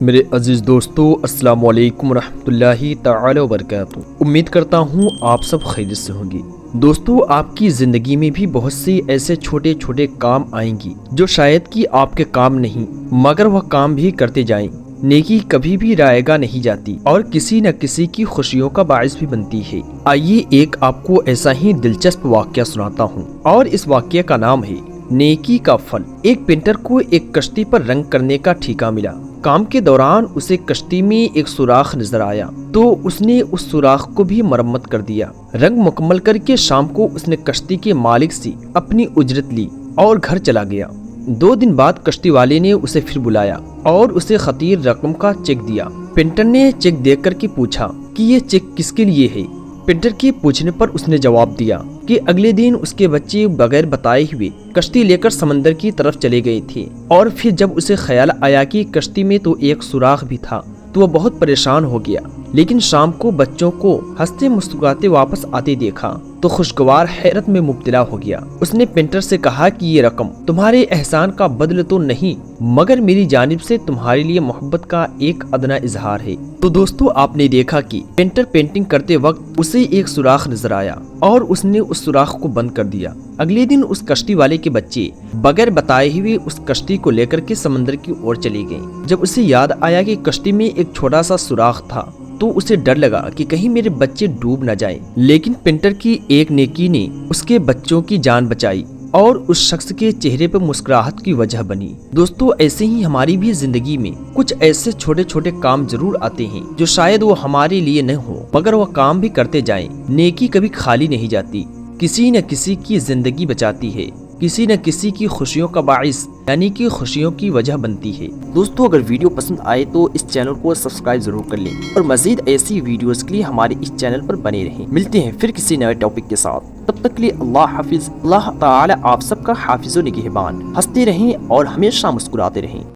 میرے عزیز دوستو، السلام علیکم ورحمۃ اللہ تعالی وبرکاتہ۔ امید کرتا ہوں آپ سب خیریت سے ہوں گے۔ دوستو، آپ کی زندگی میں بھی بہت سی ایسے چھوٹے چھوٹے کام آئیں گی جو شاید کہ آپ کے کام نہیں، مگر وہ کام بھی کرتے جائیں۔ نیکی کبھی بھی رائے گاہ نہیں جاتی اور کسی نہ کسی کی خوشیوں کا باعث بھی بنتی ہے۔ آئیے ایک آپ کو ایسا ہی دلچسپ واقعہ سناتا ہوں، اور اس واقعے کا نام ہے نیکی کا پھل۔ ایک پینٹر کو ایک کشتی پر رنگ کرنے کا ٹھیکہ ملا۔ کام کے دوران اسے کشتی میں ایک سوراخ نظر آیا تو اس نے اس سوراخ کو بھی مرمت کر دیا۔ رنگ مکمل کر کے شام کو اس نے کشتی کے مالک سے اپنی اجرت لی اور گھر چلا گیا۔ 2 دن بعد کشتی والے نے اسے پھر بلایا اور اسے خطیر رقم کا چیک دیا۔ پینٹر نے چیک دیکھ کر کے پوچھا کہ یہ چیک کس کے لیے ہے؟ پینٹر کے پوچھنے پر اس نے جواب دیا کہ اگلے دن اس کے بچے بغیر بتائے ہوئے کشتی لے کر سمندر کی طرف چلے گئے تھے، اور پھر جب اسے خیال آیا کہ کشتی میں تو ایک سوراخ بھی تھا تو وہ بہت پریشان ہو گیا۔ لیکن شام کو بچوں کو ہنستے مسکراتے واپس آتے دیکھا تو خوشگوار حیرت میں مبتلا ہو گیا۔ اس نے پینٹر سے کہا کہ یہ رقم تمہارے احسان کا بدل تو نہیں، مگر میری جانب سے تمہارے لیے محبت کا ایک ادنا اظہار ہے۔ تو دوستو، آپ نے دیکھا کہ پینٹر پینٹنگ کرتے وقت اسے ایک سوراخ نظر آیا اور اس نے اس سوراخ کو بند کر دیا۔ اگلے دن اس کشتی والے کے بچے بغیر بتائے ہوئے اس کشتی کو لے کر کے سمندر کی اور چلے گئے۔ جب اسے یاد آیا کہ کشتی میں ایک چھوٹا سا سوراخ تھا تو اسے ڈر لگا کہ کہیں میرے بچے ڈوب نہ جائیں، لیکن پینٹر کی ایک نیکی نے اس کے بچوں کی جان بچائی اور اس شخص کے چہرے پر مسکراہٹ کی وجہ بنی۔ دوستو، ایسے ہی ہماری بھی زندگی میں کچھ ایسے چھوٹے چھوٹے کام ضرور آتے ہیں جو شاید وہ ہمارے لیے نہ ہو، مگر وہ کام بھی کرتے جائیں۔ نیکی کبھی خالی نہیں جاتی، کسی نہ کسی کی زندگی بچاتی ہے، کسی نہ کسی کی خوشیوں کا باعث یعنی کہ خوشیوں کی وجہ بنتی ہے۔ دوستو، اگر ویڈیو پسند آئے تو اس چینل کو سبسکرائب ضرور کر لیں اور مزید ایسی ویڈیوز کے لیے ہمارے اس چینل پر بنے رہیں۔ ملتے ہیں پھر کسی نئے ٹاپک کے ساتھ، تب تک کے لیے اللہ حافظ۔ اللہ تعالی آپ سب کا حافظ و نگہبان۔ ہنستے رہیں اور ہمیشہ مسکراتے رہیں۔